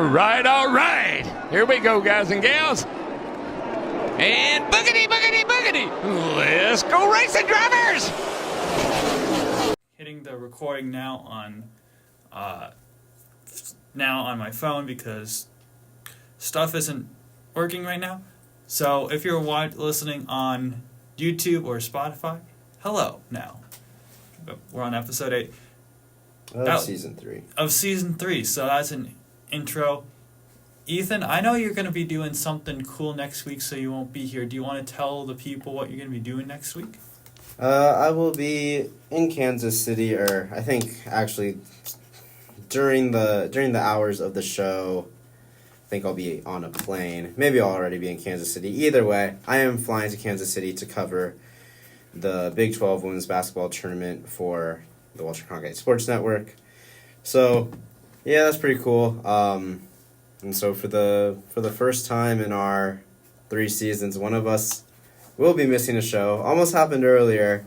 All right. Here we go, guys and gals. And boogity, boogity, boogity. Let's go racing, drivers. Hitting the recording now on my phone because stuff isn't working right now. So if you're listening on YouTube or Spotify, hello now. We're on episode 8 of season 3. Of season 3. So that's an intro. Ethan, I know you're going to be doing something cool next week, so you won't be here. Do you want to tell the people what you're going to be doing next week? I will be in Kansas City, or I think actually during the hours of the show, I think I'll be on a plane. Maybe I'll already be in Kansas City. Either way, I am flying to Kansas City to cover the Big 12 Women's Basketball Tournament for the Walter Cronkite Sports Network. So, yeah, that's pretty cool. And so for the first time in our 3 seasons, one of us will be missing a show. Almost happened earlier,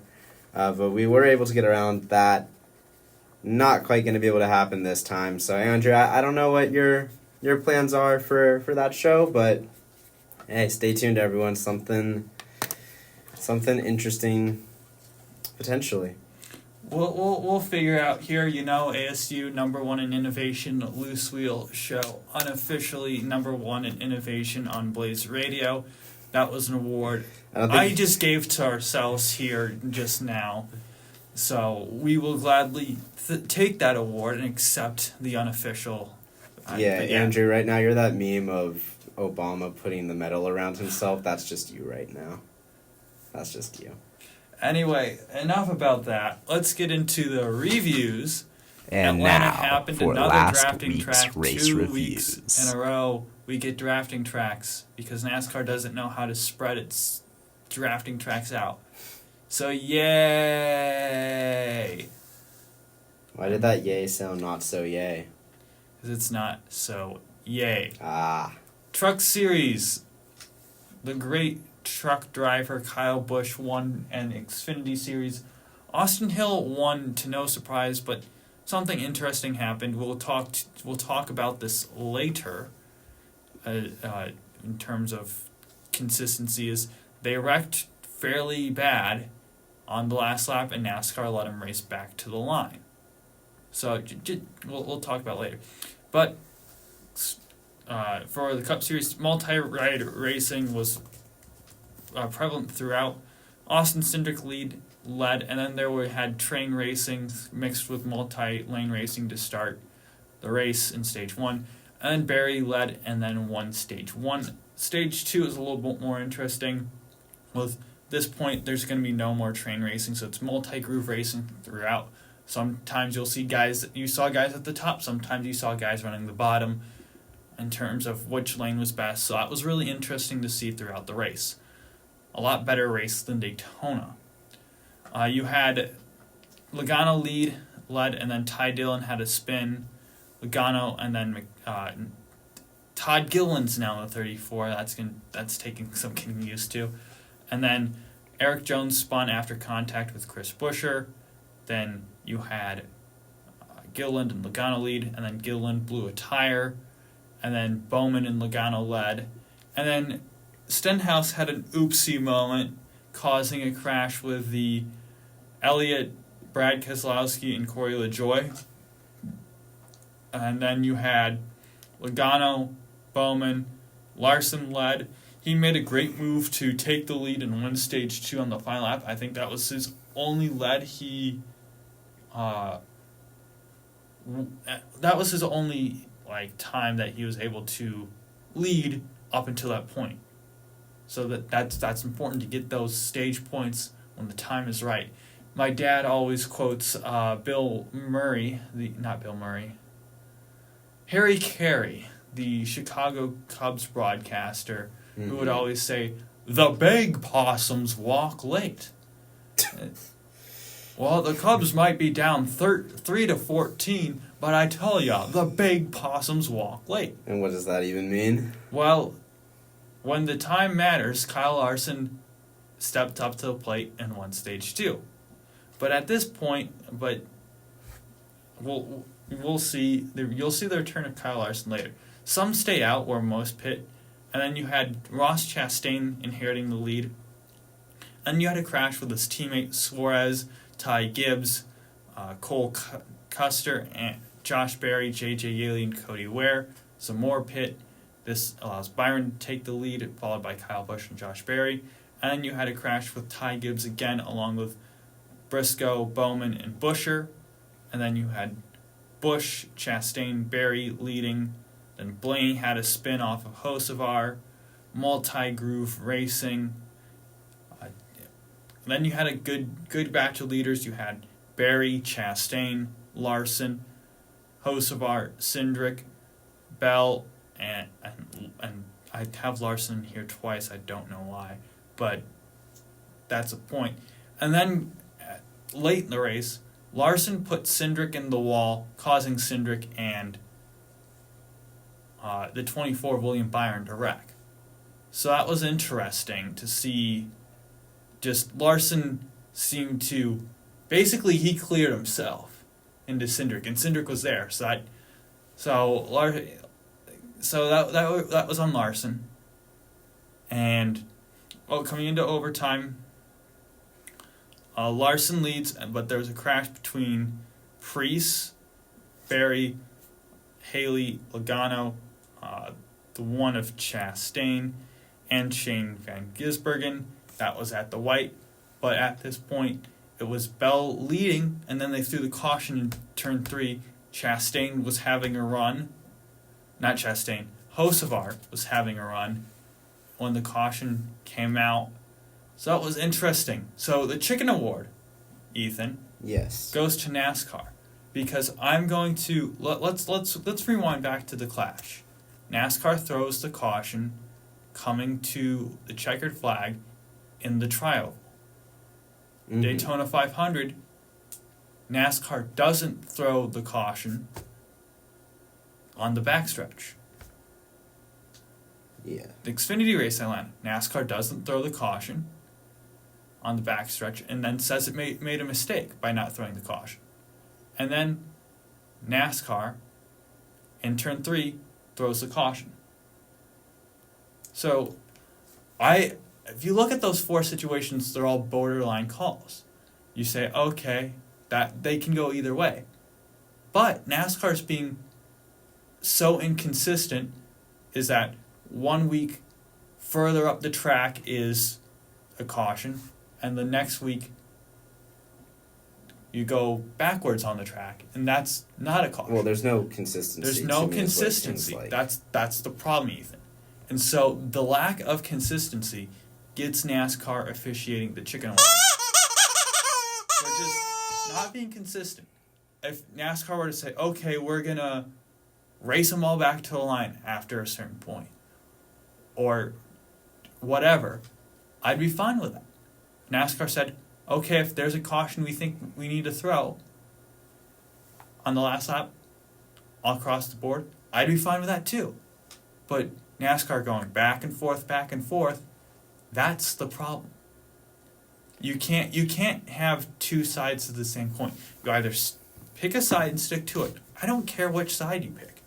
but we were able to get around that. Not quite going to be able to happen this time. So, Andrew, I don't know what your plans are for that show, but hey, stay tuned, everyone. Something interesting, potentially. We'll figure out here. ASU #1 in innovation, Loose Wheel show, unofficially #1 in innovation on Blaze Radio. That was an award I just gave to ourselves here just now. So we will gladly take that award and accept the unofficial. Andrew, right now you're that meme of Obama putting the medal around himself. That's just you right now. That's just you. Anyway, enough about that. Let's get into the reviews. And Atlanta now happened, for another last drafting week's track, race 2 reviews. weeks in a row. We get drafting tracks because NASCAR doesn't know how to spread its drafting tracks out. So yay! Why did that yay sound not so yay? Because it's not so yay. Truck Series. The great truck driver Kyle Busch won an Xfinity Series. Austin Hill won to no surprise, but something interesting happened. We'll talk about this later. In terms of consistency, is they wrecked fairly bad on the last lap, and NASCAR let them race back to the line. So we'll talk about it later. But for the Cup Series, multi-ride racing was prevalent throughout. Austin Cindric led, and then we had train racing mixed with multi-lane racing to start the race in Stage 1. And then Barry led and then won Stage 1. Stage 2 is a little bit more interesting. With this point, there's going to be no more train racing, so it's multi-groove racing throughout. Sometimes you saw guys at the top, sometimes you saw guys running the bottom in terms of which lane was best. So that was really interesting to see throughout the race. A lot better race than Daytona. You had Logano led, and then Ty Dillon had a spin. Logano, and then Todd Gilliland's now in the 34. That's taking some getting used to. And then Eric Jones spun after contact with Chris Buescher. Then you had Gilliland and Logano lead, and then Gilliland blew a tire, and then Bowman and Logano led. And then Stenhouse had an oopsie moment, causing a crash with the Elliott, Brad Keselowski, and Corey LaJoie. And then you had Logano, Bowman, Larson led. He made a great move to take the lead and win Stage 2 on the final lap. I think that was his only lead. That was his only time that he was able to lead up until that point. So that's important to get those stage points when the time is right. My dad always quotes Harry Carey, the Chicago Cubs broadcaster, who would always say, "The big possums walk late." Well, the Cubs might be down 3-14, but I tell ya, the big possums walk late. And what does that even mean? Well, when the time matters, Kyle Larson stepped up to the plate and won Stage 2. But at this point, we'll see. You'll see the return of Kyle Larson later. Some stay out where most pit. And then you had Ross Chastain inheriting the lead. And you had a crash with his teammate Suarez, Ty Gibbs, Cole Custer, and Josh Berry, J.J. Yaley, and Cody Ware. Some more pit. This allows Byron to take the lead, followed by Kyle Busch and Josh Berry. And then you had a crash with Ty Gibbs again, along with Briscoe, Bowman, and Buescher. And then you had Busch, Chastain, Berry leading. Then Blaney had a spin off of Hocevar, multi-groove racing. Then you had a good batch of leaders. You had Berry, Chastain, Larson, Hocevar, Cindric, Bell, and I have Larson here twice. I don't know why, but that's a point. And then late in the race, Larson put Cindric in the wall, causing Cindric and the 24 William Byron to wreck. So that was interesting to see. Just Larson seemed to, basically he cleared himself into Cindric, and Cindric was there. So that was on Larson. And coming into overtime, Larson leads, but there was a crash between Preece, Berry, Haley, Logano, the one of Chastain, and Shane Van Gisbergen. That was at the white, but at this point, it was Bell leading, and then they threw the caution in turn 3. Chastain was having a run. Not Chastain. Hocevar was having a run when the caution came out. So that was interesting. So the Chicken Award, Ethan, yes, goes to NASCAR, because I'm going to let's rewind back to the clash. NASCAR throws the caution coming to the checkered flag in the trial. Mm-hmm. Daytona 500, NASCAR doesn't throw the caution on the backstretch. Yeah. The Xfinity race Atlanta, NASCAR doesn't throw the caution on the backstretch and then says it made a mistake by not throwing the caution. And then NASCAR, in turn 3, throws the caution. So, if you look at those 4 situations, they're all borderline calls. You say, okay, that they can go either way. But NASCAR's being so inconsistent is that 1 week further up the track is a caution, and the next week you go backwards on the track, and that's not a caution. Well, there's no consistency. There's no consistency. Like. That's the problem, Ethan. And so the lack of consistency gets NASCAR officiating the Chicken Award. They're just not being consistent. If NASCAR were to say, okay, we're going to race them all back to the line after a certain point, or whatever, I'd be fine with that. NASCAR said, okay, if there's a caution we think we need to throw on the last lap all across the board, I'd be fine with that too. But NASCAR going back and forth, that's the problem. You can't have two sides of the same coin. You either pick a side and stick to it. I don't care which side you pick.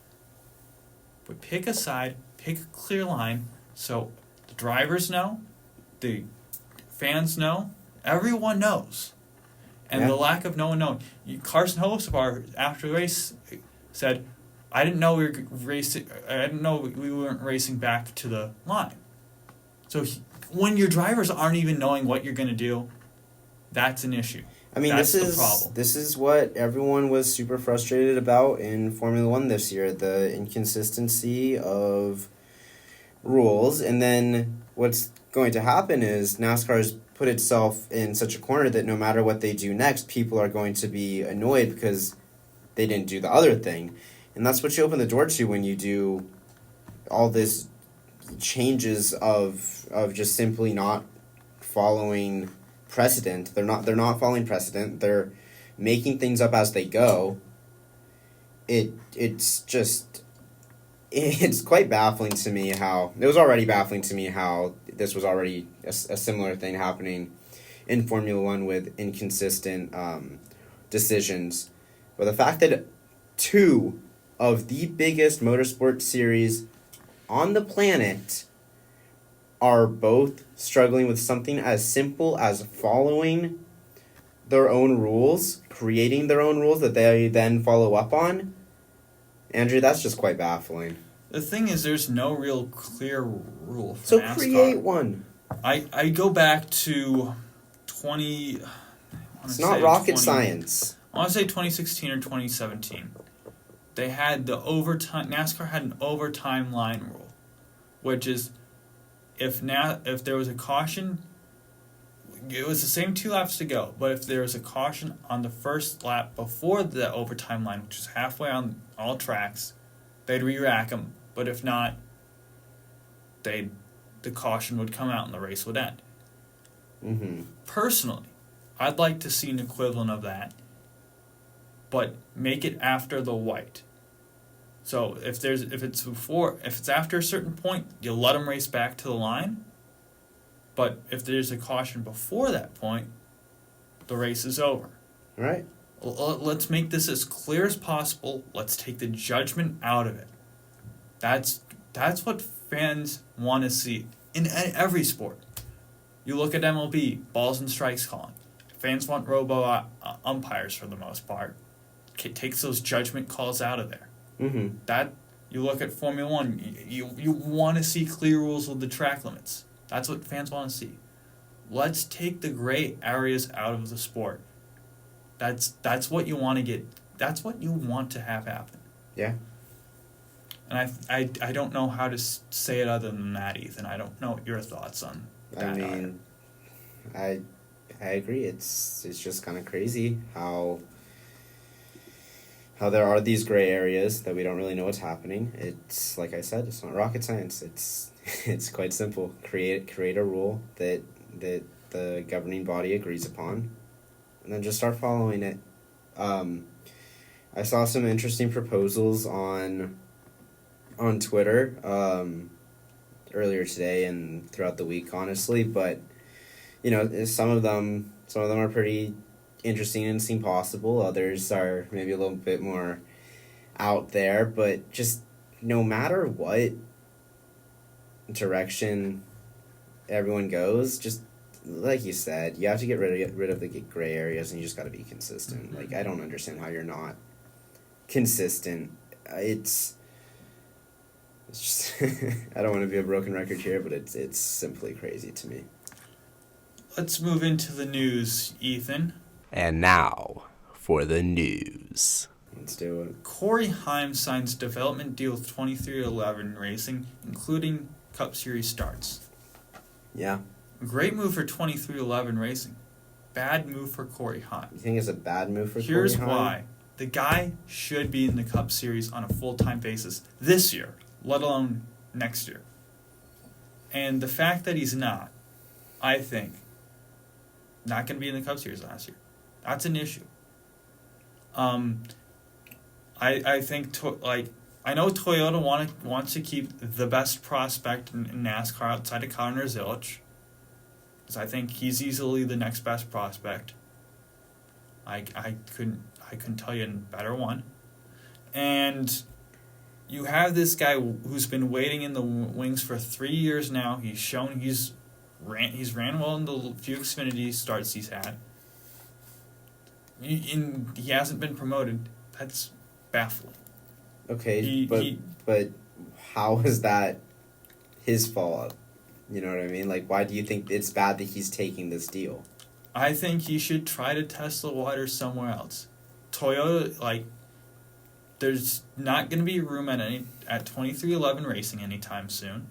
But pick a side, pick a clear line, so the drivers know, the fans know, everyone knows. And the lack of no one knowing. Carson Hocevar, after the race, said, I didn't know we weren't racing back to the line. So when your drivers aren't even knowing what you're going to do, that's an issue. I mean, this is what everyone was super frustrated about in Formula One this year, the inconsistency of rules. And then what's going to happen is NASCAR's put itself in such a corner that no matter what they do next, people are going to be annoyed because they didn't do the other thing. And that's what you open the door to when you do all this changes of just simply not following precedent. They're not following precedent. They're making things up as they go. It's quite baffling to me how it was already baffling to me how this was already a similar thing happening in Formula One with inconsistent decisions. But the fact that two of the biggest motorsport series on the planet are both struggling with something as simple as following their own rules, creating their own rules that they then follow up on. Andrew, that's just quite baffling. The thing is, there's no real clear rule for So NASCAR. create one. I go back to 20... It's not rocket science. I want to say 2016 or 2017. They had the overtime... NASCAR had an overtime line rule, which is if there was a caution... It was the same 2 laps to go, but if there was a caution on the first lap before the overtime line, which is halfway on all tracks, they'd re-rack them. But if not, the caution would come out and the race would end. Mm-hmm. Personally, I'd like to see an equivalent of that, but make it after the white. So if it's after a certain point, you let them race back to the line. But if there's a caution before that point, the race is over. Right. Let's make this as clear as possible. Let's take the judgment out of it. That's what fans want to see in every sport. You look at MLB, balls and strikes calling. Fans want robo umpires for the most part. It takes those judgment calls out of there. Mm-hmm. That you look at Formula One, you want to see clear rules with the track limits. That's what fans want to see. Let's take the gray areas out of the sport. That's what you want to get. That's what you want to have happen. Yeah. And I don't know how to say it other than that, Ethan. I don't know your thoughts on that. I mean, I agree. It's just kind of crazy how there are these gray areas that we don't really know what's happening. It's like I said, it's not rocket science. It's quite simple. Create a rule that the governing body agrees upon, and then just start following it. I saw some interesting proposals on Twitter earlier today and throughout the week, honestly, but some of them are pretty interesting and seem possible. Others are maybe a little bit more out there, but just no matter what direction everyone goes, just like you said, you have to get rid of the gray areas, and you just got to be consistent. Like, I don't understand how you're not consistent. It's just I don't want to be a broken record here, but it's simply crazy to me. Let's move into the news, Ethan. And now for the news. Let's do it. Corey Haim signs development deal with 2311 Racing, including Cup Series starts. Yeah. Great move for 2311 Racing. Bad move for Corey Haim. You think it's a bad move for Here's Corey Haim? why. The guy should be in the Cup Series on a full-time basis this year, let alone next year. And the fact that he's not, I think, not going to be in the Cup Series last year, that's an issue. I think I know Toyota wants to keep the best prospect in NASCAR outside of Connor Zilic, because I think he's easily the next best prospect. I couldn't tell you a better one. And you have this guy who's been waiting in the wings for 3 years now. He's shown he's ran well in the few Xfinity starts he's had. He hasn't been promoted. That's baffling. Okay, but how is that his fault? You know what I mean? Like, why do you think it's bad that he's taking this deal? I think he should try to test the water somewhere else. Toyota, there's not going to be room at 2311 Racing anytime soon.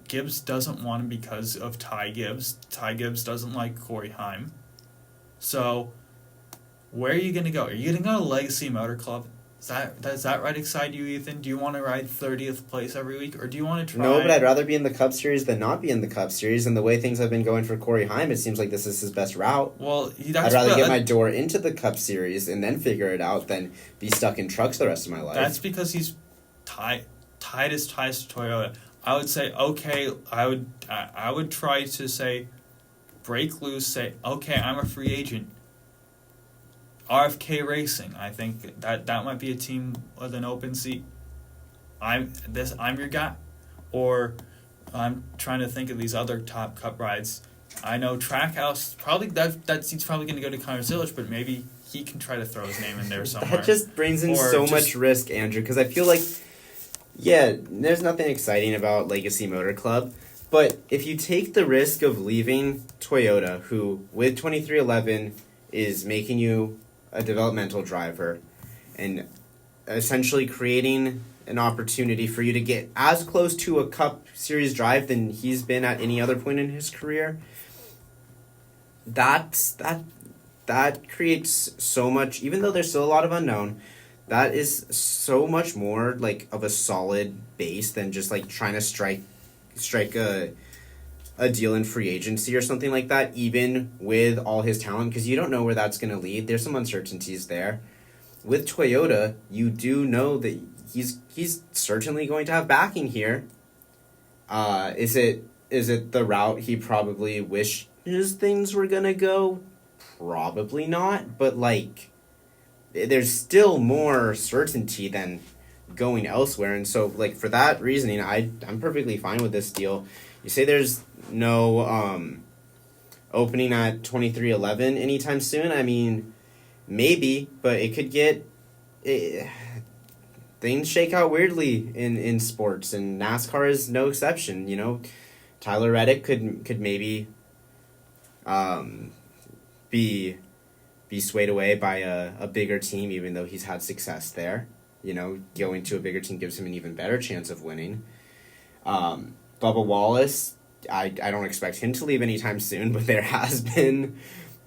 Gibbs doesn't want him because of Ty Gibbs. Ty Gibbs doesn't like Corey Haim. So, where are you going to go? Are you going to go to Legacy Motor Club? Does that ride excite you, Ethan? Do you want to ride 30th place every week, or do you want to try... No, but I'd rather be in the Cup Series than not be in the Cup Series, and the way things have been going for Corey Haim, it seems like this is his best route. Well, I'd rather get my door into the Cup Series and then figure it out than be stuck in trucks the rest of my life. That's because he's tied his ties to Toyota. I would say, okay, I would try to say, break loose, say, okay, I'm a free agent. RFK Racing. I think that might be a team with an open seat. I'm your guy. Or I'm trying to think of these other top Cup rides. I know Trackhouse, probably that seat's probably going to go to Connor Zilish, but maybe he can try to throw his name in there somewhere. That just brings in so much risk, Andrew, because I feel like, yeah, there's nothing exciting about Legacy Motor Club, but if you take the risk of leaving Toyota, who with 2311 is making you a developmental driver and essentially creating an opportunity for you to get as close to a Cup Series drive than he's been at any other point in his career, that creates so much, even though there's still a lot of unknown, that is so much more of a solid base than just trying to strike a deal in free agency or something like that, even with all his talent, because you don't know where that's going to lead. There's some uncertainties there. With Toyota, you do know that he's certainly going to have backing here. Is it the route he probably wishes things were going to go? Probably not, but there's still more certainty than going elsewhere, and so for that reasoning, I'm perfectly fine with this deal. You say there's no opening at 2311 anytime soon. I mean, maybe, but it could get things shake out weirdly in sports, and NASCAR is no exception. Tyler Reddick could maybe be swayed away by a bigger team, even though he's had success there. Going to a bigger team gives him an even better chance of winning. Bubba Wallace, I don't expect him to leave anytime soon, but there has been,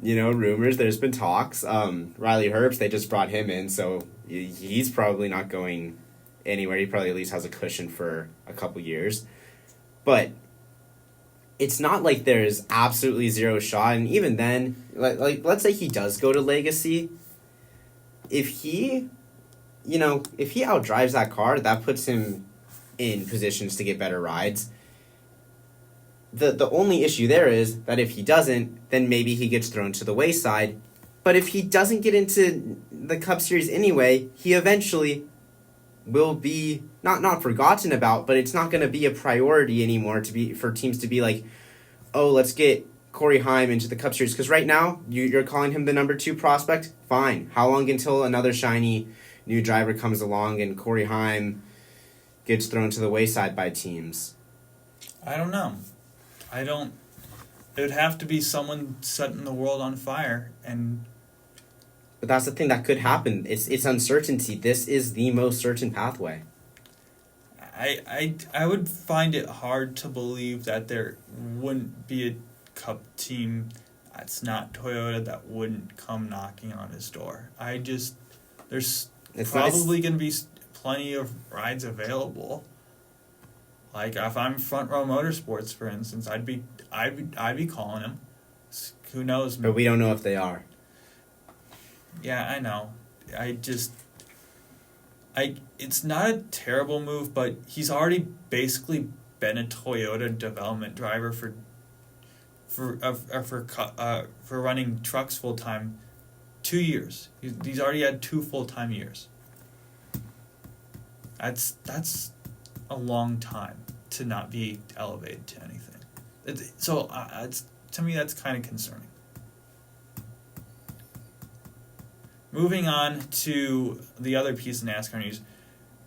rumors. There's been talks. Riley Herbst, they just brought him in, so he's probably not going anywhere. He probably at least has a cushion for a couple years. But it's not like there's absolutely zero shot, and even then, let's say he does go to Legacy. If he outdrives that car, that puts him in positions to get better rides. The only issue there is that if he doesn't, then maybe he gets thrown to the wayside. But if he doesn't get into the Cup Series anyway, he eventually will be not forgotten about, but it's not going to be a priority anymore for teams to be like, oh, let's get Corey Heim into the Cup Series. Because right now, you're calling him the number 2 prospect? Fine. How long until another shiny new driver comes along and Corey Heim gets thrown to the wayside by teams? I don't know. It would have to be someone setting the world on fire, But that's the thing that could happen. It's uncertainty. This is the most certain pathway. I would find it hard to believe that there wouldn't be a Cup team that's not Toyota that wouldn't come knocking on his door. There's probably going to be plenty of rides available. If I'm Front Row Motorsports, for instance, I'd be calling him. Who knows? But we don't know if they are. Yeah, I know. It's not a terrible move, but he's already basically been a Toyota development driver for running trucks full time, 2 years. He's already had 2 full-time years. That's a long time to not be elevated to anything. To me, that's kind of concerning. Moving on to the other piece of NASCAR news.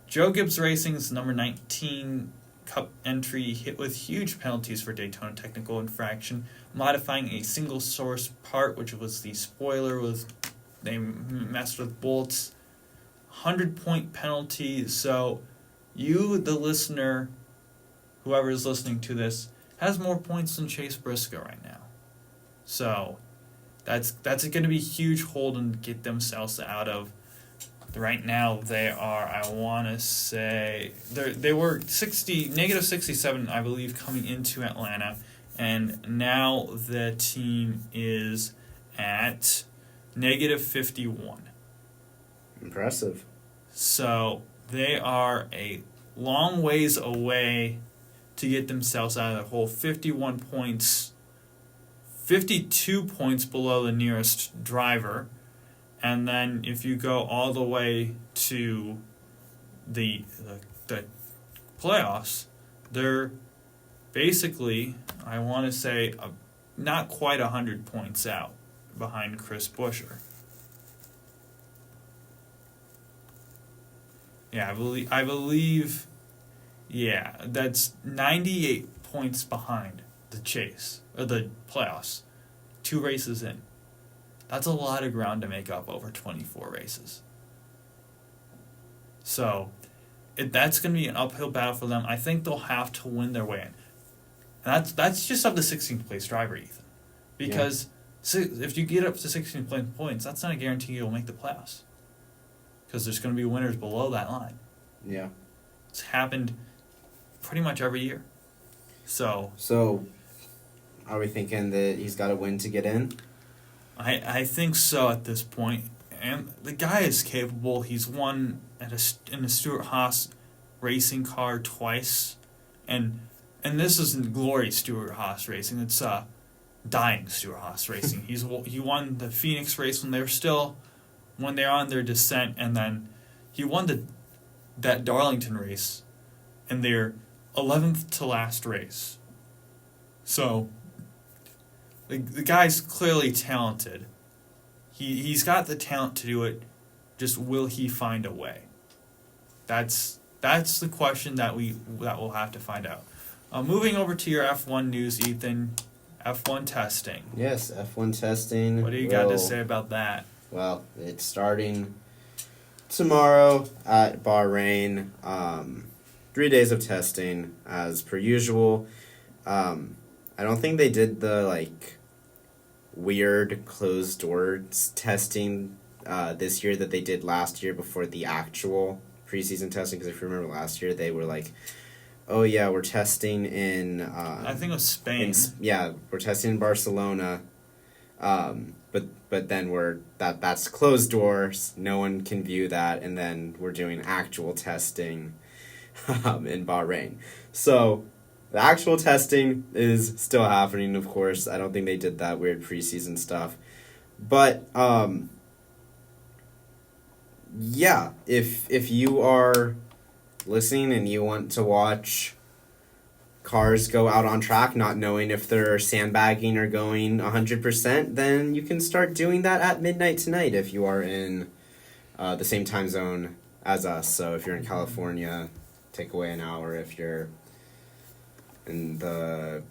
Joe Gibbs Racing's number 19 Cup entry hit with huge penalties for Daytona technical infraction, modifying a single source part, which was the spoiler. They messed with bolts. 100-point penalty. So you, the listener, whoever is listening to this, has more points than Chase Briscoe right now. So that's going to be a huge hold and get themselves out of. Right now they are, I want to say, they were negative 67, I believe, coming into Atlanta, and now the team is at negative 51. Impressive. So they are a long ways away to get themselves out of the hole. 51 points, 52 points below the nearest driver, And then if you go all the way to the playoffs, they're basically, I want to say, not quite 100 points out behind Chris Buescher. Yeah, I believe, yeah, that's 98 points behind the chase, or the playoffs, 2 races in. That's a lot of ground to make up over 24 races. So, that's going to be an uphill battle for them. I think they'll have to win their way in. And that's just up to 16th place driver, Ethan. Because if you get up to 16th points, that's not a guarantee you'll make the playoffs. Because there's going to be winners below that line. Yeah. It's happened pretty much every year. So are we thinking that he's got to win to get in? I think so at this point. And the guy is capable. He's won in a Stewart-Haas racing car twice. And this isn't glory Stewart-Haas racing. It's dying Stewart-Haas racing. He won the Phoenix race when they're on their descent, and then he won that Darlington race in their 11th to last race. So the guy's clearly talented. He's got the talent to do it. Just will he find a way? That's the question that we'll have to find out. Moving over to your F1 news, Ethan. F1 testing. Yes, F1 testing. What do you got to say about that? Well, it's starting tomorrow at Bahrain. 3 days of testing as per usual. I don't think they did the weird closed doors testing this year that they did last year before the actual preseason testing. Because if you remember last year, they were like, "Oh yeah, we're testing in." I think it was Spain. We're testing in Barcelona. But then that's closed doors. No one can view that, and then we're doing actual testing in Bahrain. So the actual testing is still happening, of course. I don't think they did that weird preseason stuff. But if you are listening and you want to watch cars go out on track not knowing if they're sandbagging or going 100%, then you can start doing that at midnight tonight if you are in the same time zone as us. So if you're in California, take away an hour. If you're in the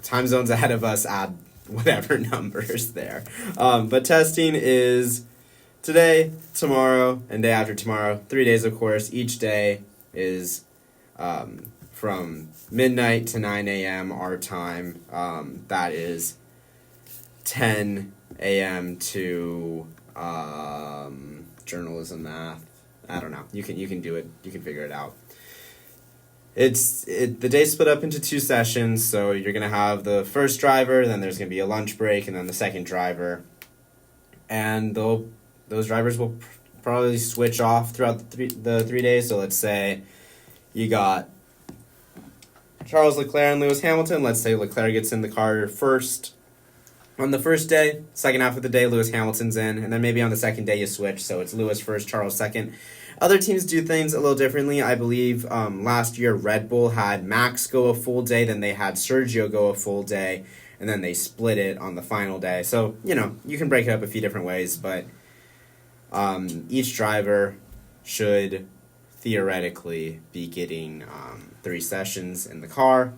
time zones ahead of us, add whatever numbers there. But testing is today, tomorrow, and day after tomorrow. 3 days, of course. Each day is from midnight to 9 a.m. our time. That is 10 a.m. to journalism, math. I don't know. You can do it. You can figure it out. The day's split up into 2 sessions, so you're gonna have the first driver, then there's gonna be a lunch break, and then the second driver, and those drivers will probably switch off throughout the 3 days. So let's say you got Charles Leclerc and Lewis Hamilton. Let's say Leclerc gets in the car first on the first day. Second half of the day, Lewis Hamilton's in. And then maybe on the second day you switch. So it's Lewis first, Charles second. Other teams do things a little differently. I believe last year Red Bull had Max go a full day. Then they had Sergio go a full day. And then they split it on the final day. So, you can break it up a few different ways. But each driver should theoretically be getting 3 sessions in the car.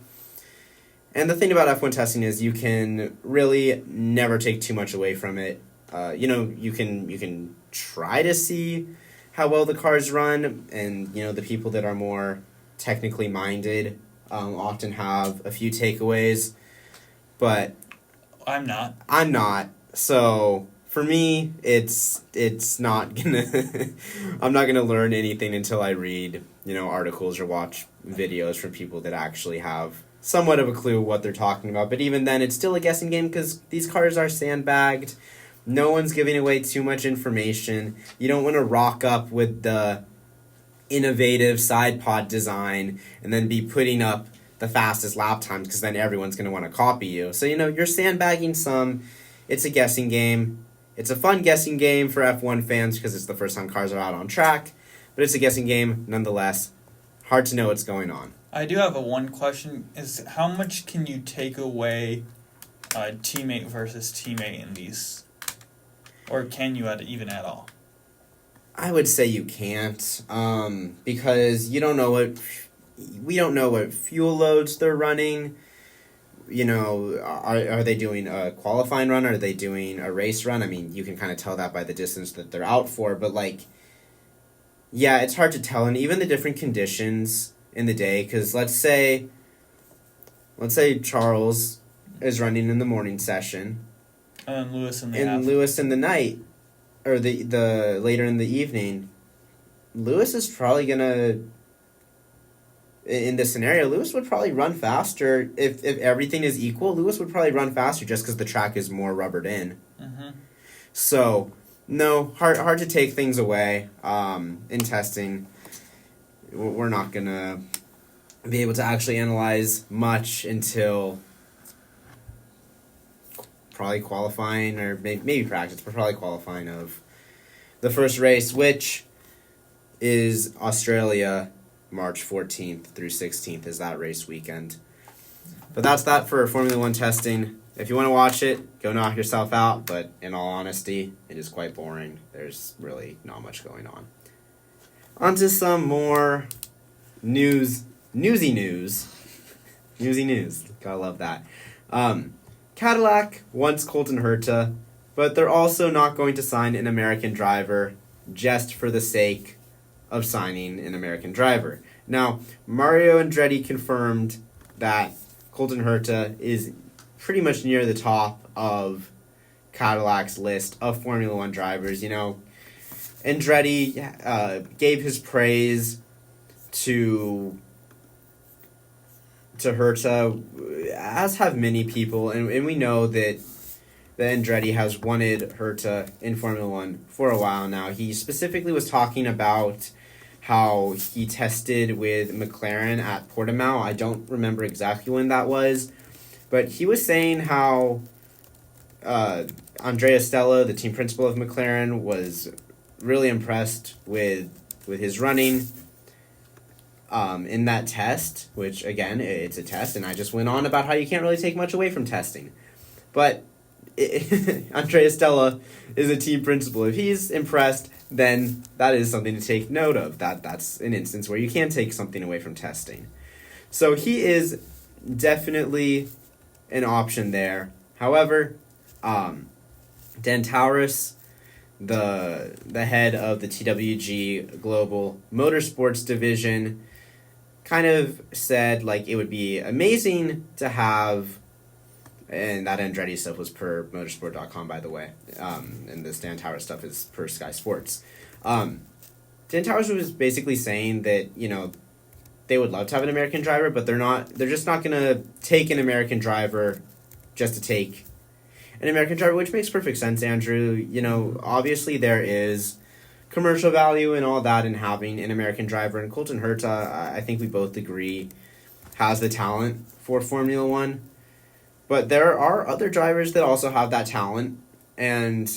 And the thing about F1 testing is you can really never take too much away from it. You can try to see how well the cars run, and the people that are more technically minded often have a few takeaways, but I'm not. So for me, it's not gonna. I'm not gonna learn anything until I read articles or watch videos from people that actually have somewhat of a clue what they're talking about. But even then, it's still a guessing game because these cars are sandbagged. No one's giving away too much information. You don't want to rock up with the innovative side pod design and then be putting up the fastest lap times because then everyone's going to want to copy you. So, you're sandbagging some. It's a guessing game. It's a fun guessing game for F1 fans because it's the first time cars are out on track, but it's a guessing game nonetheless. Hard to know what's going on. I do have one question: is how much can you take away teammate versus teammate in these, or can you even at all? I would say you can't, because we don't know what fuel loads they're running. You know, are they doing a qualifying run? Are they doing a race run? I mean, you can kind of tell that by the distance that they're out for, but yeah, it's hard to tell, and even the different conditions in the day, because let's say Charles is running in the morning session, and Lewis in the Lewis in the night, or the later in the evening. Lewis is probably gonna, in this scenario, Lewis would probably run faster if everything is equal. Lewis would probably run faster just because the track is more rubbered in. Mm-hmm. So no, hard to take things away. In testing, we're not gonna be able to actually analyze much until probably qualifying, or maybe practice, but probably qualifying of the first race, which is Australia, March 14th through 16th is that race weekend. But that's that for Formula One testing. If you want to watch it, go knock yourself out, but in all honesty, it is quite boring. There's really not much going on. On to some more newsy news. Newsy news. Gotta love that. Cadillac wants Colton Herta, but they're also not going to sign an American driver just for the sake of signing an American driver. Now, Mario Andretti confirmed that Colton Herta is pretty much near the top of Cadillac's list of Formula One drivers. You know, Andretti gave his praise to Herta, as have many people, and we know that Andretti has wanted Herta in Formula One for a while now. He specifically was talking about how he tested with McLaren at Portimao. I don't remember exactly when that was, but he was saying how Andrea Stella, the team principal of McLaren, was really impressed with his running in that test, which, again, it's a test, and I just went on about how you can't really take much away from testing. But Andrea Stella is a team principal. If he's impressed, then that is something to take note of. That's an instance where you can take something away from testing. So he is definitely an option there. However, Dan Taurus, the head of the TWG Global Motorsports Division, kind of said it would be amazing to have, and that Andretti stuff was per motorsport.com, by the way, and this Dan Taurus stuff is per Sky Sports. Dan Taurus was basically saying that, they would love to have an American driver, but they're just not going to take an American driver just to take an American driver, which makes perfect sense, Andrew. Obviously there is commercial value and all that in having an American driver, and Colton Herta, I think we both agree, has the talent for Formula One. But there are other drivers that also have that talent, and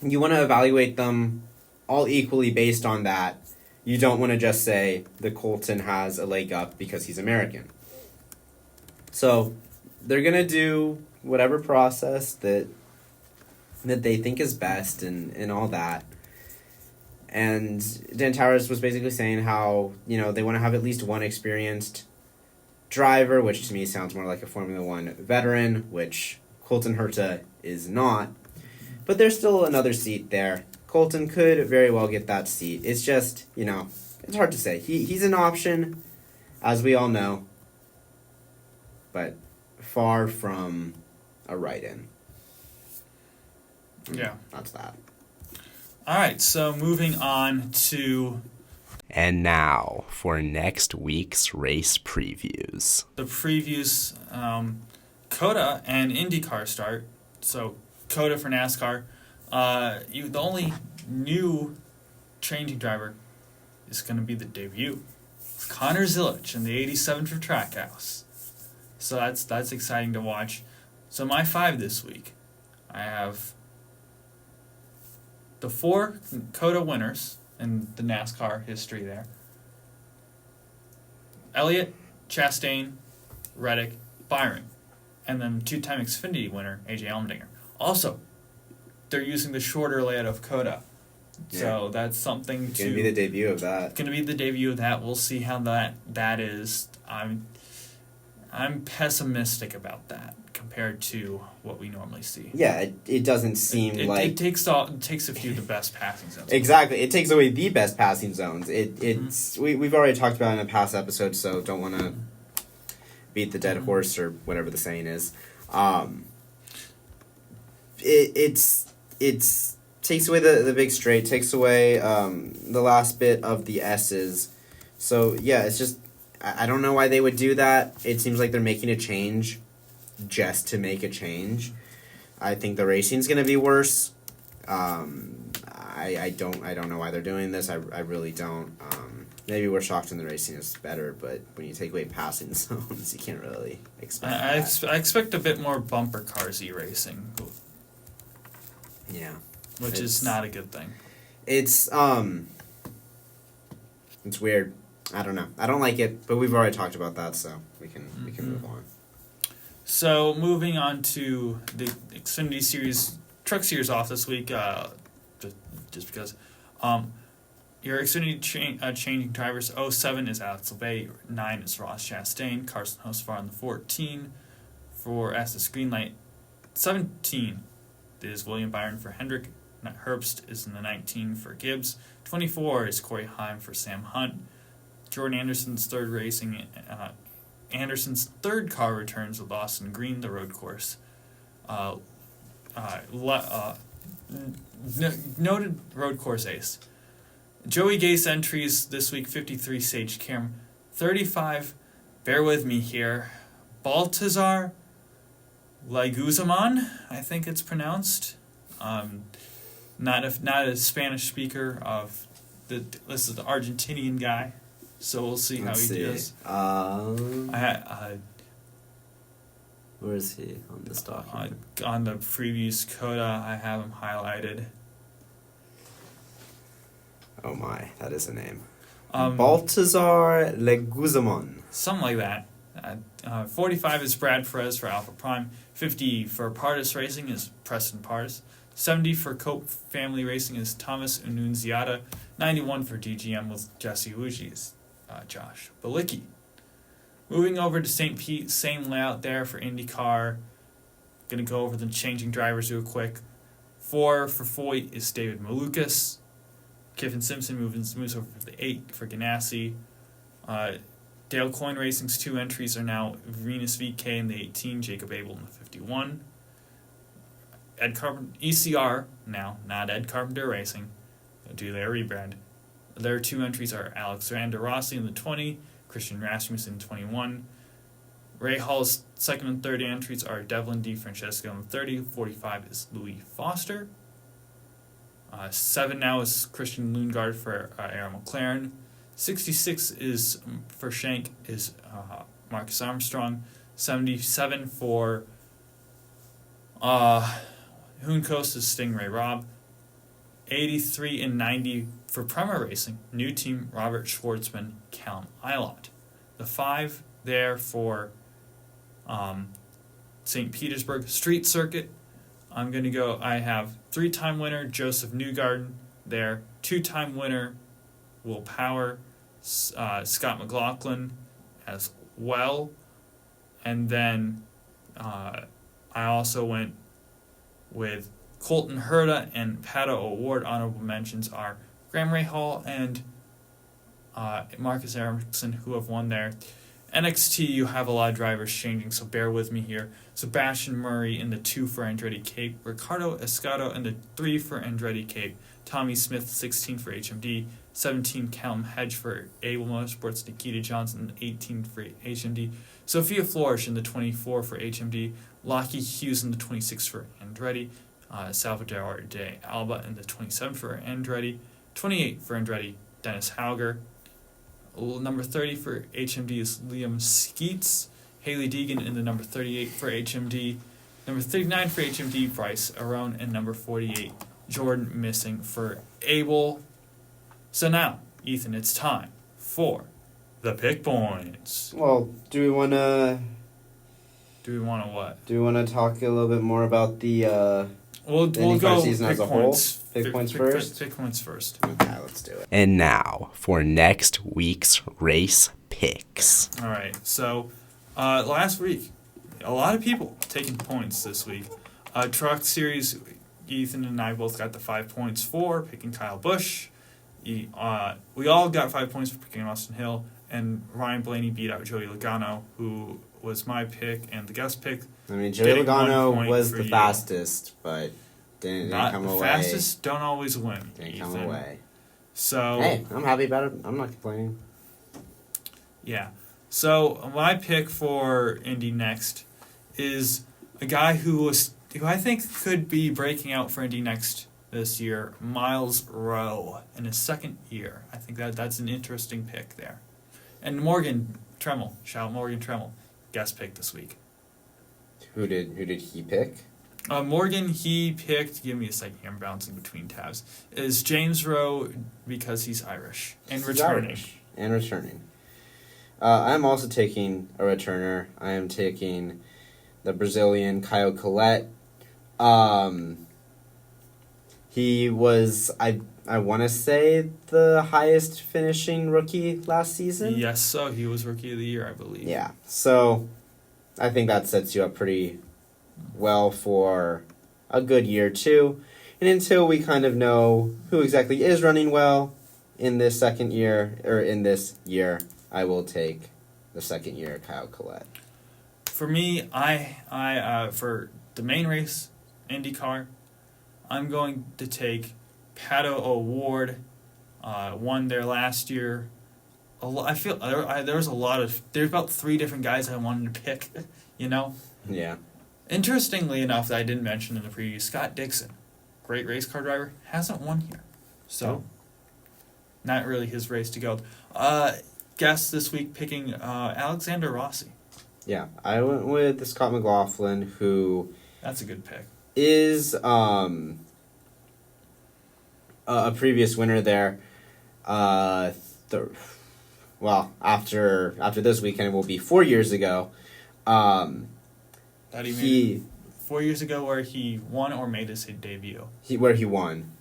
you want to evaluate them all equally based on that. You don't want to just say that Colton has a leg up because he's American. So they're going to do whatever process that they think is best and all that. And Dan Taurus was basically saying how, they want to have at least one experienced driver, which to me sounds more like a Formula One veteran, which Colton Herta is not. But there's still another seat there. Colton could very well get that seat. It's just, it's hard to say. He's an option, as we all know, but far from a write-in. Yeah. That's that. All right, so moving on to... And now for next week's race previews. The previews, COTA and Indycar start. So COTA for NASCAR. The only new changing driver is going to be the debut. It's Connor Zilic in the 87 for Trackhouse. So that's exciting to watch. So my 5 this week, I have the 4 COTA winners in the NASCAR history there. Elliott, Chastain, Reddick, Byron. And then 2-time Xfinity winner, A.J. Allmendinger. Also, they're using the shorter layout of COTA. Yeah. So that's something It's going to be the debut of that. Going to be the debut of that. We'll see how that is. I'm pessimistic about that compared to what we normally see. Yeah, it doesn't seem like... It takes a few of the best passing zones. Exactly. It takes away the best passing zones. We've already talked about it in a past episode, so don't want to beat the dead horse or whatever the saying is. It's takes away the big straight, takes away the last bit of the S's. So, yeah, it's just... I don't know why they would do that. It seems like they're making a change just to make a change. I think the racing's going to be worse. I don't know why they're doing this. I really don't. Maybe we're shocked when the racing is better, but when you take away passing zones, you can't really expect that. I expect a bit more bumper carsy racing. Yeah. Which is not a good thing. It's weird. I don't know. I don't like it, but we've already talked about that, so we can move on. So moving on to the Xfinity Series Truck Series off this week, just because. Your Xfinity changing drivers. 07 is Alex LeVay. 9 is Ross Chastain. Carson Hocevar on the 14 for Estes Greenlight. 17 is William Byron for Hendrick. Herbst is in the 19 for Gibbs. 24 is Corey Heim for Sam Hunt. Jordan Anderson's Anderson's third car returns with Austin Green, the road course. Noted road course ace. Joey Gase entries this week: 53 Sage Karam, 35. Bear with me here. Baltazar Laguzaman, I think it's pronounced. Not a Spanish speaker of this is the Argentinian guy. So we'll see how he does. Where is he on this document? On the previous COTA, I have him highlighted. Oh my, that is a name. Baltazar Leguizamon. Something like that. 45 is Brad Perez for Alpha Prime. 50 for Pardis Racing is Preston Pardis. 70 for Cope Family Racing is Thomas Annunziata. 91 for DGM with Jesse Wuji is Josh Balicki. Moving over to St. Pete, same layout there for IndyCar. Going to go over the changing drivers real quick. 4 for Foyt is David Malukas. Kiffin Simpson moves over for the 8 for Ganassi. Dale Coyne Racing's 2 entries are now Venus VK in the 18, Jacob Abel in the 51. Ed Carpenter, ECR now, not Ed Carpenter Racing. They'll do their rebrand. Their 2 entries are Alexander Rossi in the 20, Christian Rasmussen in 21. Ray Hall's second and third entries are Devlin D. Francesco in the 30, 45 is Louis Foster. 7 now is Christian Lundgaard for Aaron McLaren. 66 is for Shank is Marcus Armstrong. 77 for Hooncoast is Stingray Robb. 83 and 90 for Prema Racing, new team Robert Schwartzman, Callum Ilott. The 5 there for St. Petersburg Street Circuit. I'm going to go, I have 3-time winner Joseph Newgarden there, 2-time winner Will Power, Scott McLaughlin as well. And then I also went with Colton Herta and Pato O'Ward. Honorable mentions are Graham Rahal and Marcus Ericsson, who have won there. NXT, you have a lot of drivers changing, so bear with me here. Sebastian Murray in the 2 for Andretti Cape. Ricardo Escato in the 3 for Andretti Cape. Tommy Smith, 16 for HMD. 17, Callum Hedge for Able Motorsports. Nikita Johnson, 18 for HMD. Sophia Flores in the 24 for HMD. Lockie Hughes in the 26 for Andretti. Salvador de Alba in the 27 for Andretti. 28 for Andretti, Dennis Hauger. Number 30 for HMD is Liam Skeets. Haley Deegan in the number 38 for HMD. Number 39 for HMD, Bryce Arone. And number 48 Jordan missing for Abel. So now, Ethan, it's time for the pick points. Well, do we want to what? Do we want to talk a little bit more about the We'll IndyCar go season as a points. whole? Pick points first? Pick points first. Okay, let's do it. And now for next week's race picks. All right. So last week, a lot of people taking points this week. Truck Series, Ethan and I both got the 5 points for picking Kyle Busch. We all got 5 points for picking Austin Hill. And Ryan Blaney beat out Joey Logano, who was my pick and the guest pick. I mean, Joey Logano was the fastest, but didn't come away. Fastest don't always win. Didn't Ethan. come away. So hey, I'm happy about it. I'm not complaining. Yeah. So my pick for Indy next is a guy who I think could be breaking out for Indy next this year, Miles Rowe, in his second year. I think that's an interesting pick there. And Morgan Tremmel, guest pick this week. Who did he pick? Morgan, he picked, give me a second here, I'm bouncing between tabs, is James Rowe because he's Irish and returning. I'm also taking a returner. I am taking the Brazilian Caio Collet. He was, I want to say, the highest finishing rookie last season. Yes, so he was Rookie of the Year, I believe. Yeah, so I think that sets you up pretty well for a good year, too. And until we kind of know who exactly is running well in this second year, or in this year, I will take the second year Caio Collet. For me, I for the main race, IndyCar, I'm going to take Pato O'Ward. Won there last year. I feel there's about 3 different guys I wanted to pick. You know. Yeah. Interestingly enough, that I didn't mention in the preview, Scott Dixon, great race car driver, hasn't won here, so not really his race to go. Guest this week picking Alexander Rossi. Yeah, I went with Scott McLaughlin, who That's a good pick. is a previous winner there. After this weekend, it will be 4 years ago. That he 4 years ago, where he won or made his debut. Where he won.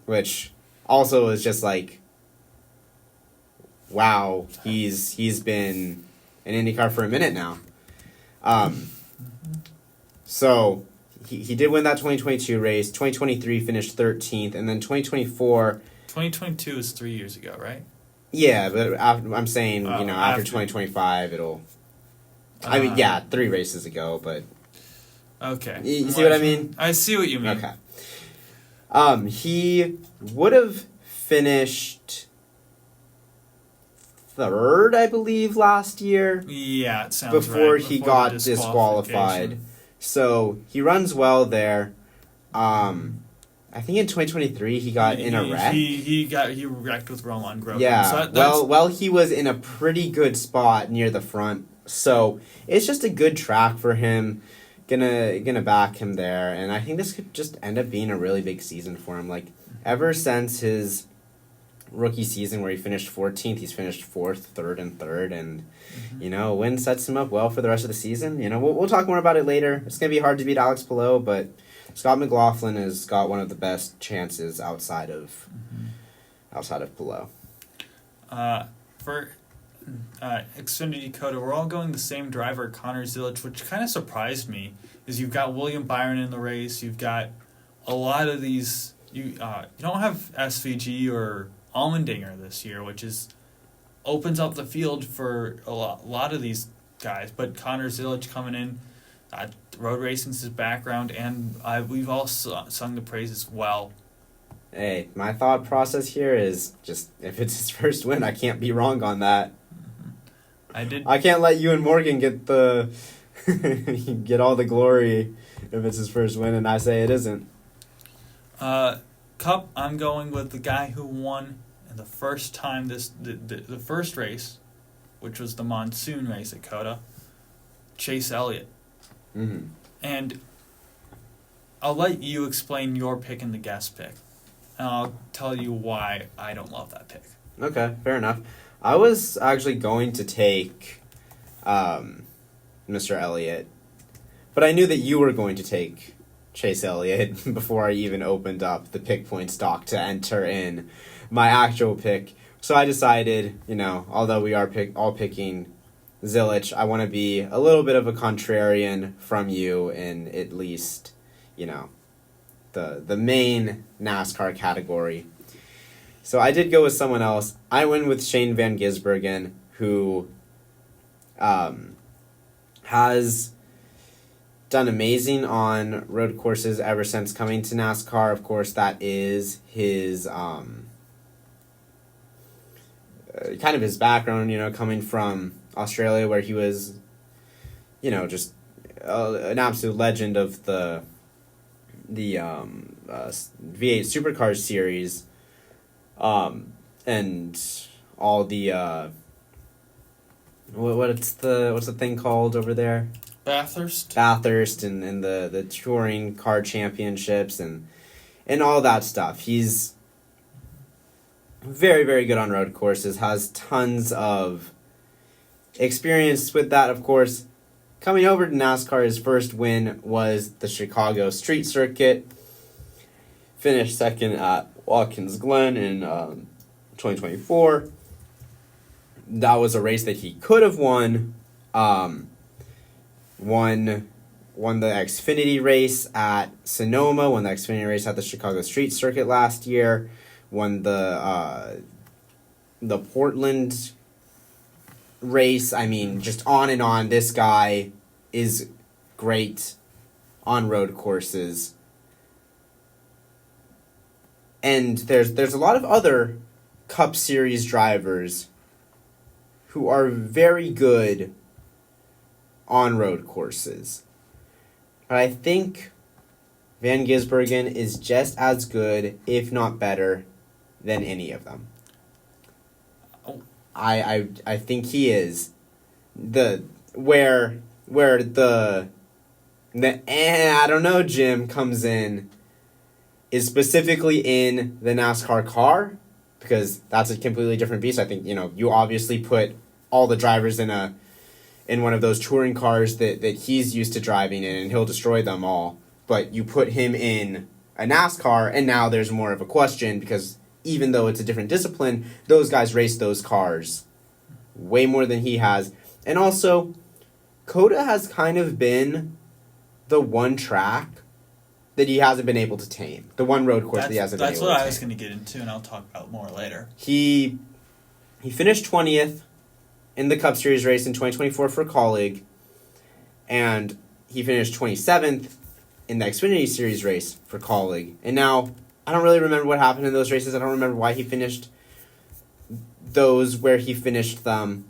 Which also is just like, wow, he's been in IndyCar for a minute now. So he did win that 2022 race. 2023 finished 13th, and then 2024. 2022 is 3 years ago, right? Yeah, but I'm saying after 2025 it'll. I mean, 3 races ago, but. Okay. You see what I mean? I see what you mean. Okay. He would have finished 3rd, I believe, last year. Yeah, it sounds before right. He got disqualified. So he runs well there. I think in 2023 he got in a wreck. He wrecked with Roman Grosjean. Yeah. So he was in a pretty good spot near the front. So it's just a good track for him. Gonna back him there, and I think this could just end up being a really big season for him. Like, ever since his rookie season where he finished 14th, he's finished 4th, 3rd, and 3rd, and a win sets him up well for the rest of the season. We'll talk more about it later. It's gonna be hard to beat Alex Palou, but Scott McLaughlin has got one of the best chances outside of Palou. For Xfinity Dakota, we're all going the same driver, Connor Zilic, which kind of surprised me. Is you've got William Byron in the race, you've got a lot of these. You don't have SVG or Allmendinger this year, which opens up the field for a lot of these guys. But Connor Zilic coming in, road racing's his background, and we've all sung the praises well. Hey, my thought process here is just, if it's his first win, I can't be wrong on that. I can't let you and Morgan get get all the glory if it's his first win, and I say it isn't. Cup, I'm going with the guy who won the first time the first race, which was the monsoon race at COTA, Chase Elliott. Mm-hmm. And I'll let you explain your pick and the guest pick, and I'll tell you why I don't love that pick. Okay, fair enough. I was actually going to take Mr. Elliott, but I knew that you were going to take Chase Elliott before I even opened up the pick points doc to enter in my actual pick. So I decided, although we are all picking Zilich, I want to be a little bit of a contrarian from you in at least, the main NASCAR category. So I did go with someone else. I went with Shane Van Gisbergen, who has done amazing on road courses ever since coming to NASCAR. Of course, that is his kind of his background, coming from Australia, where he was, just an absolute legend of the V8 Supercars series, and all the what's the thing called over there? Bathurst and the touring car championships and all that stuff. He's very, very good on road courses, has tons of experience with that, of course. Coming over to NASCAR, his first win was the Chicago Street Circuit. Finished second at Watkins Glen in 2024. That was a race that he could have won. Won the Xfinity race at Sonoma, won the Xfinity race at the Chicago Street Circuit last year, won the Portland race. I mean, just on and on. This guy is great on road courses. And there's a lot of other Cup Series drivers who are very good on road courses. But I think Van Gisbergen is just as good, if not better, than any of them. Oh. I think he is. Where the I don't know Jim comes in is specifically in the NASCAR car, because that's a completely different beast. I think, you obviously put all the drivers in one of those touring cars that he's used to driving in, and he'll destroy them all. But you put him in a NASCAR, and now there's more of a question, because even though it's a different discipline, those guys race those cars way more than he has. And also, COTA has kind of been the one track that he hasn't been able to tame. The one road course that he hasn't been able to tame. That's what I was going to get into, and I'll talk about more later. He finished 20th in the Cup Series race in 2024 for Colleague, and he finished 27th in the Xfinity Series race for Colleague. And now, I don't really remember what happened in those races. I don't remember why he finished those where he finished them.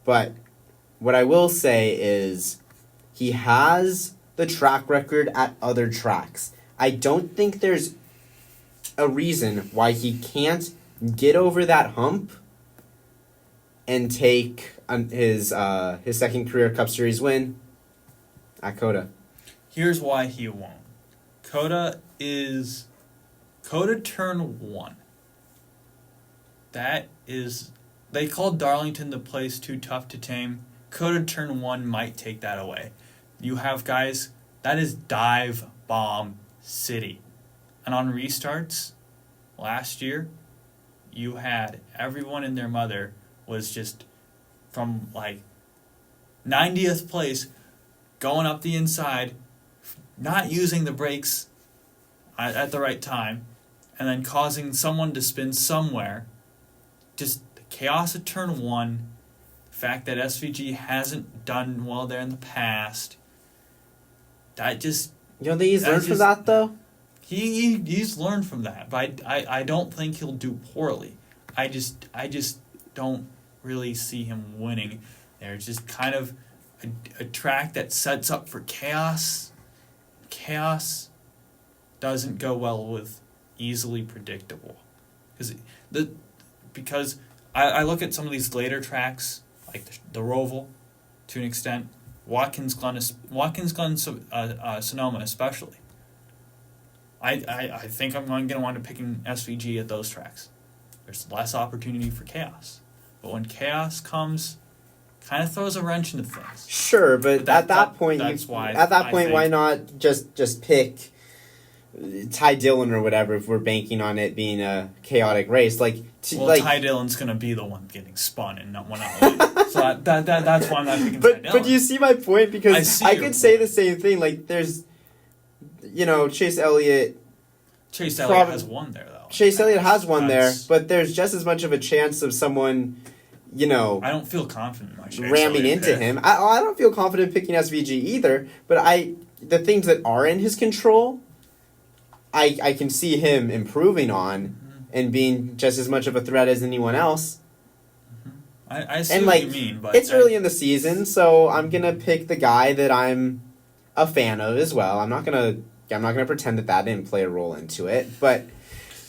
But what I will say is he has the track record at other tracks. I don't think there's a reason why he can't get over that hump and take his second career Cup Series win at COTA. Here's why he won't. COTA Turn 1. That is, they called Darlington the place too tough to tame. COTA Turn 1 might take that away. You have guys, that is dive bomb city. And on restarts, last year, you had everyone and their mother was just from 90th place going up the inside, not using the brakes at the right time, and then causing someone to spin somewhere. Just the chaos of Turn 1, the fact that SVG hasn't done well there in the past, that just... You don't think he's learned from that, though? He's learned from that, but I don't think he'll do poorly. I just don't really see him winning. There's just kind of a track that sets up for chaos. Chaos doesn't go well with easily predictable. Because I look at some of these later tracks, like the Roval, to an extent, Watkins Glen, Sonoma especially. I think I'm going to wind up picking SVG at those tracks. There's less opportunity for chaos. But when chaos comes, kind of throws a wrench into things. Sure, but at that point, why not just pick Ty Dillon or whatever if we're banking on it being a chaotic race? Ty Dillon's going to be the one getting spun and not one out. So that's why I'm not picking Ty Dillon. But do you see my point? Because I could say the same thing. Like, there's, Chase Elliott. Chase Elliott has won there, though. Chase Elliott has won there, but there's just as much of a chance of someone, I don't feel confident in my Chase ramming Elliott into pick. him. I don't feel confident picking SVG either, but the things that are in his control, I can see him improving on and being just as much of a threat as anyone else. I see what you mean, but it's early in the season, so I'm gonna pick the guy that I'm a fan of as well. I'm not gonna pretend that didn't play a role into it, but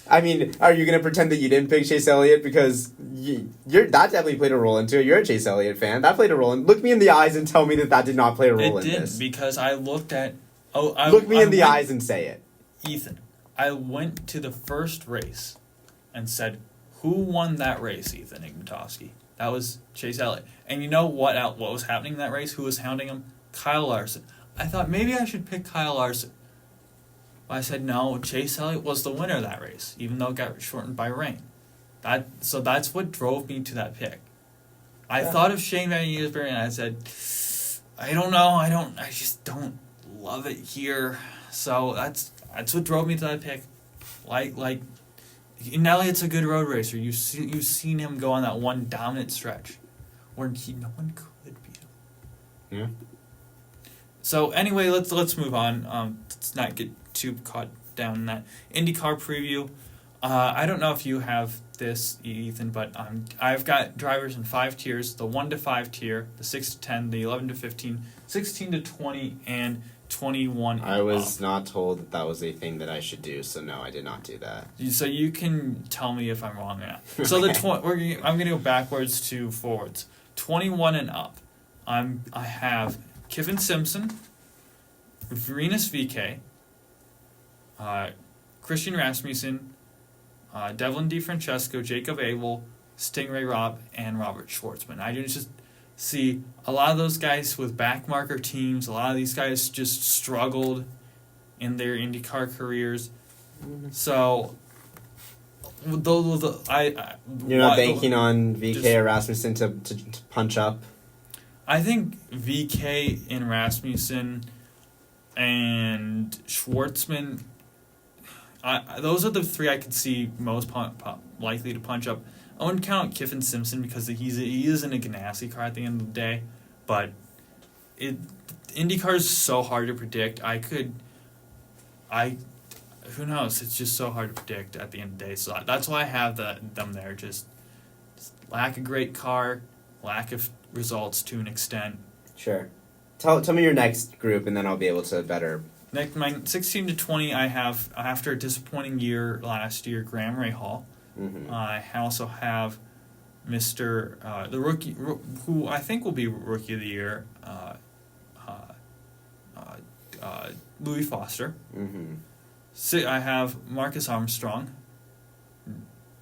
I mean, are you gonna pretend that you didn't pick Chase Elliott because that definitely played a role into it? You're a Chase Elliott fan. That played a role. And look me in the eyes and tell me that did not play a role in this. It did, because I looked at. Look me in the eyes and say it, Ethan. I went to the first race, and said, "Who won that race?" Ethan Igmatovsky. That was Chase Elliott. And you know what was happening in that race? Who was hounding him? Kyle Larson. I thought maybe I should pick Kyle Larson. But I said no, Chase Elliott was the winner of that race, even though it got shortened by rain. So that's what drove me to that pick. I thought of Shane Van Gisbergen, and I said, I don't know, I just don't love it here. So that's what drove me to that pick. Like Elliott's a good road racer. You've seen him go on that one dominant stretch where no one could beat him. Yeah. So anyway, let's move on. Let's not get too caught down in that IndyCar preview. I don't know if you have this, Ethan, but I've got drivers in 5 tiers: the 1 to 5 tier, the 6 to 10, the 11 to 15, 16 to 20, and 21. I was not told that was a thing that I should do, so no, I did not do that. So you can tell me if I'm wrong or not. So I'm going to go backwards to forwards. 21 and up. I have Kevin Simpson, Venus VK, Christian Rasmussen, Devlin DeFrancesco, Jacob Abel, Stingray Robb, and Robert Schwartzman. I just see a lot of those guys with backmarker teams. A lot of these guys just struggled in their IndyCar careers. So, you're not banking on VK or Rasmussen to punch up? I think VK and Rasmussen and Schwartzman, those are the 3 I could see most likely to punch up. I wouldn't count Kiffin Simpson because he is in a Ganassi car at the end of the day, but IndyCar is so hard to predict. Who knows? It's just so hard to predict at the end of the day. So that's why I have them there. Just lack a great car, lack of results to an extent. Sure. Tell me your next group, and then I'll be able to better. Next, my 16 to 20, I have, after a disappointing year last year, Graham Rahal. Mm-hmm. I also have Mr. The rookie, who I think will be Rookie of the Year, Louis Foster. Mm-hmm. So I have Marcus Armstrong,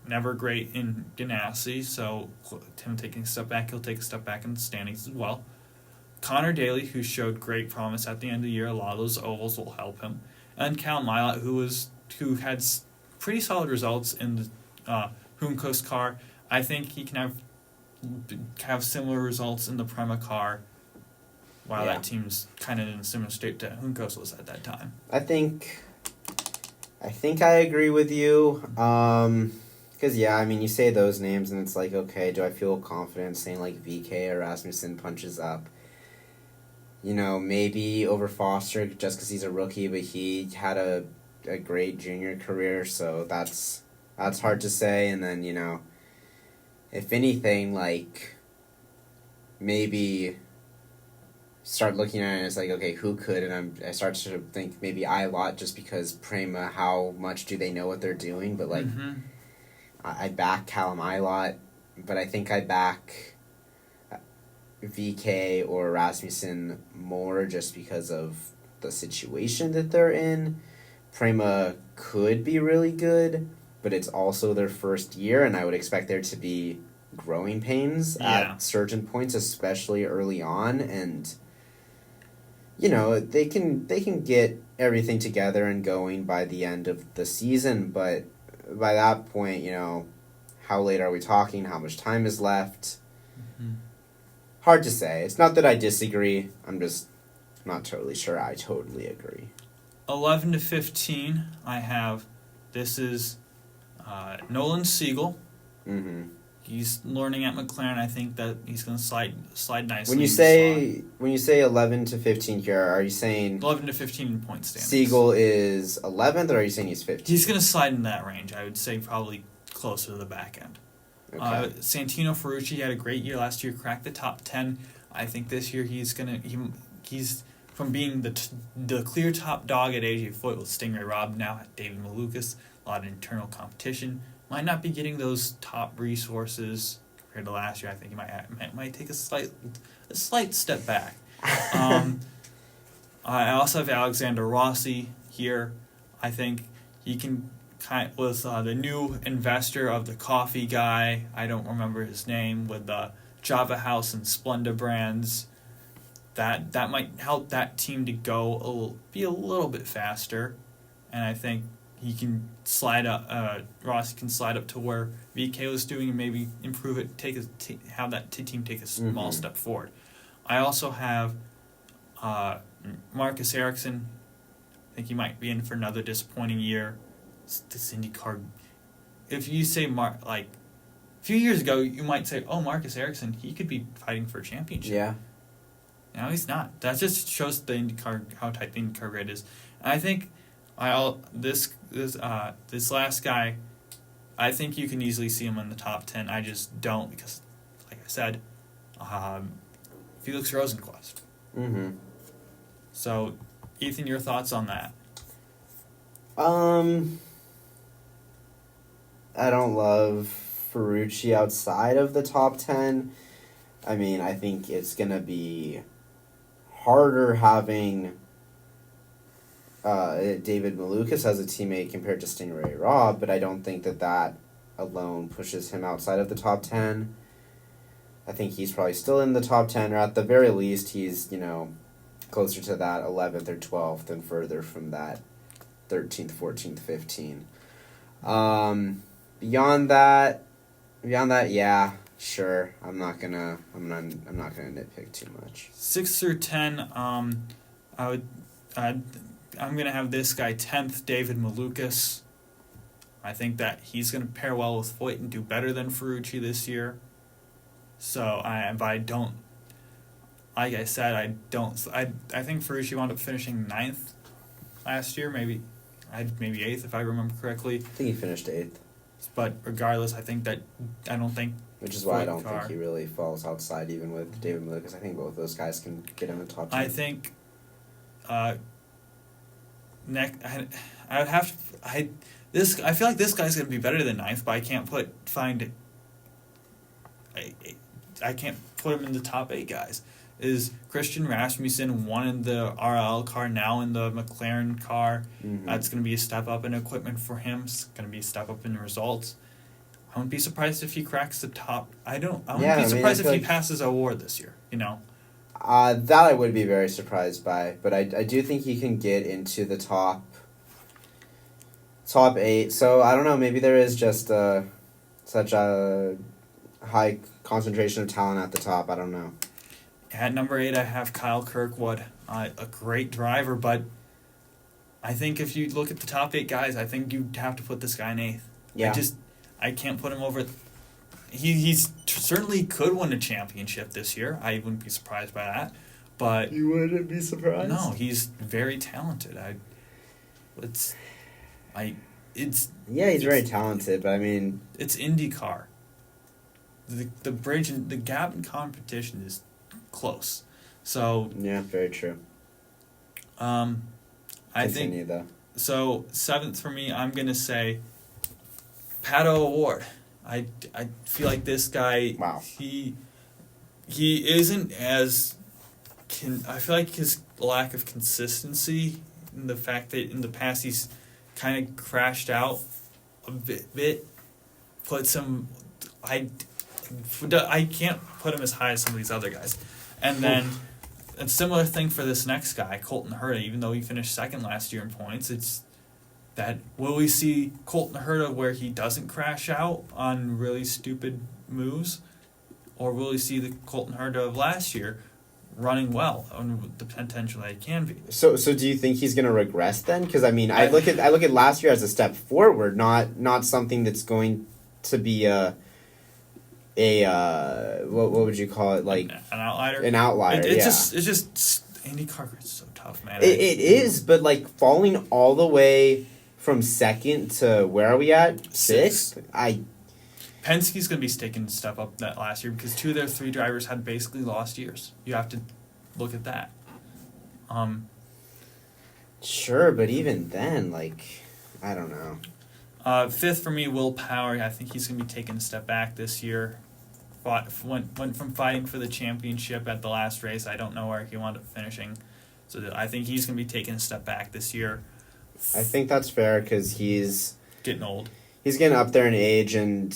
never great in Ganassi, so him taking a step back, he'll take a step back in the standings as well. Connor Daly, who showed great promise at the end of the year, a lot of those ovals will help him. And Cal Milot, who had pretty solid results in the Hunkos car. I think he can have similar results in the Prema car, while that team's kind of in a similar state to Hunkos was at that time. I think I agree with you. Because, you say those names, and it's like, okay, do I feel confident saying, like, VK or Rasmussen punches up? Maybe over Foster just because he's a rookie, but he had a great junior career, so that's hard to say. And then, if anything, like, maybe start looking at it and it's like, okay, who could? And I start to think maybe Ilott, just because Prema, how much do they know what they're doing? But, like, I back Callum Ilott, but I think I back VK or Rasmussen more just because of the situation that they're in. Prema could be really good, but it's also their first year, and I would expect there to be growing pains at certain points, especially early on. And they can get everything together and going by the end of the season, but by that point, how late are we talking? How much time is left? Mm-hmm. Hard to say. It's not that I disagree. I'm just not totally sure I totally agree. 11 to 15, I have. This is Nolan Siegel. Mm-hmm. He's learning at McLaren. I think that he's going to slide nicely. When you say 11 to 15 here, are you saying 11 to 15 in point standings? Siegel is 11th, or are you saying he's 15th? He's going to slide in that range. I would say probably closer to the back end. Okay. Santino Ferrucci had a great year last year, cracked the top 10. I think this year he's from being the clear top dog at AJ Foyt with Stingray Robb, now David Malukas, a lot of internal competition. Might not be getting those top resources compared to last year. I think he might take a slight step back. I also have Alexander Rossi here. I think he can with the new investor of the coffee guy. I don't remember his name, with the Java House and Splenda brands. That might help that team to be a little bit faster, and I think he can slide up. Rossi can slide up to where VK was doing and maybe improve it. Have that team take a small step forward. I also have Marcus Ericsson. I think he might be in for another disappointing year. This IndyCar. If you say a few years ago, you might say, "Oh, Marcus Ericsson, he could be fighting for a championship." Yeah. Now he's not. That just shows the IndyCar how tight the IndyCar grid is. And I think this last guy, I think you can easily see him in the top 10. I just don't, because, like I said, Felix Rosenqvist. Mm-hmm. So, Ethan, your thoughts on that? I don't love Ferrucci outside of the top 10. I mean, I think it's going to be harder having David Malukas as a teammate compared to Stingray Robb, but I don't think that alone pushes him outside of the top 10. I think he's probably still in the top 10, or at the very least, he's, closer to that 11th or 12th and further from that 13th, 14th, 15th. Beyond that, yeah, sure. I'm not gonna nitpick too much. 6 through 10, I'm gonna have this guy 10th, David Malukas. I think that he's gonna pair well with Foyt and do better than Ferrucci this year. So I don't. Like I said, I think Ferrucci wound up finishing 9th last year, maybe 8th if I remember correctly. I think he finished 8th. But regardless, I don't think. Which is why I don't think he really falls outside even with David Malukas. I think both those guys can get in the top 10. I think. I would have to. I feel like this guy's gonna be better than 9th, but I can't I can't put him in the top 8 guys. Is Christian Rasmussen, one in the RL car, now in the McLaren car. Mm-hmm. That's going to be a step up in equipment for him. It's going to be a step up in results. I wouldn't be surprised if he cracks the top. I wouldn't be surprised if he passes award this year, That I would be very surprised by, but I do think he can get into the top 8. So I don't know, maybe there is just such a high concentration of talent at the top. I don't know. At number 8, I have Kyle Kirkwood, a great driver, but I think if you look at the top 8 guys, I think you have to put this guy in 8th. Yeah. I can't put him over. He certainly could win a championship this year. I wouldn't be surprised by that. But you wouldn't be surprised? No, he's very talented. He's very talented, but I mean, it's IndyCar. The bridge and the gap in competition is close. So yeah, very true. I Continue, think though. So 7th for me, I'm gonna say Pato O'Ward. I feel like this guy. Wow. he isn't as I feel like his lack of consistency and the fact that in the past he's kind of crashed out a bit puts him. I can't put him as high as some of these other guys. And then a similar thing for this next guy, Colton Herta. Even though he finished second last year in points, it's that will we see Colton Herta where he doesn't crash out on really stupid moves, or will we see the Colton Herta of last year running well on the potential that he can be? So do you think he's going to regress then? Because I mean, I look at last year as a step forward, not something that's going to be what would you call it, like an outlier? An outlier. It's just IndyCar is so tough, man. It is, but like falling all the way from second to where are we at? Sixth? Penske's going to be taking a step up that last year because 2 of their 3 drivers had basically lost years. You have to look at that. Sure, but even then, like, I don't know. 5th for me, Will Power. I think he's going to be taking a step back this year. Went from fighting for the championship at the last race. I don't know where he wound up finishing. So I think he's going to be taking a step back this year. I think that's fair because he's getting old. He's getting up there in age, and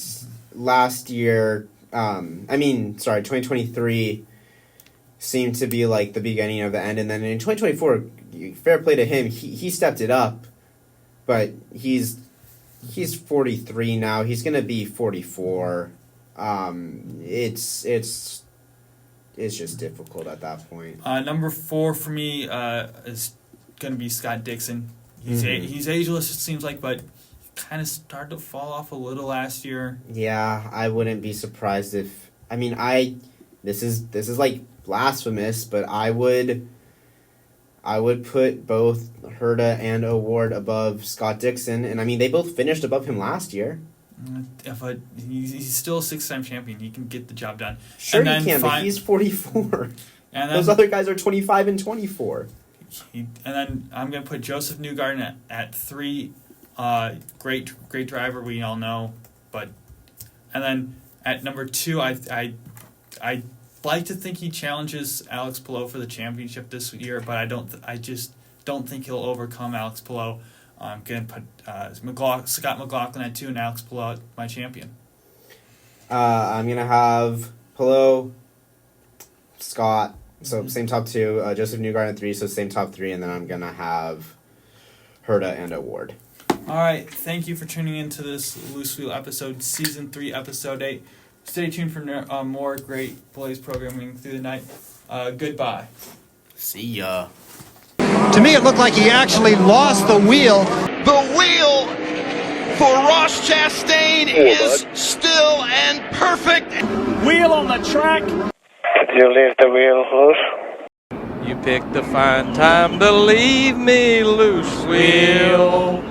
last year, 2023 seemed to be like the beginning of the end, and then in 2024, fair play to him, he stepped it up, but he's 43 now. He's gonna be 44. It's just difficult at that point. Number 4 for me is gonna be Scott Dixon. He's ageless, it seems like, but kind of started to fall off a little last year. Yeah, I wouldn't be surprised if. I mean, this is like blasphemous, but I would put both Herta and O'Ward above Scott Dixon, and I mean they both finished above him last year. He's still a 6-time champion. He can get the job done. Sure, he can, but he's 44. And those other guys are 25 and 24. And then I'm gonna put Joseph Newgarden at 3. Great driver, we all know, and then at number 2, I like to think he challenges Alex Palou for the championship this year, but I just don't think he'll overcome Alex Palou. I'm gonna put Scott McLaughlin at 2 and Alex Palou at my champion. I'm gonna have Palou, Scott, so same top 2. Joseph Newgarden at 3, so same top 3, and then I'm gonna have Herta and O'Ward. All right, thank you for tuning into this Loose Wheel episode, Season 3, Episode 8. Stay tuned for more great Blaze programming through the night. Goodbye. See ya. To me, it looked like he actually lost the wheel. The wheel for Ross Chastain is still and perfect. Wheel on the track. Did you leave the wheel loose? You picked a fine time to leave me loose, wheel.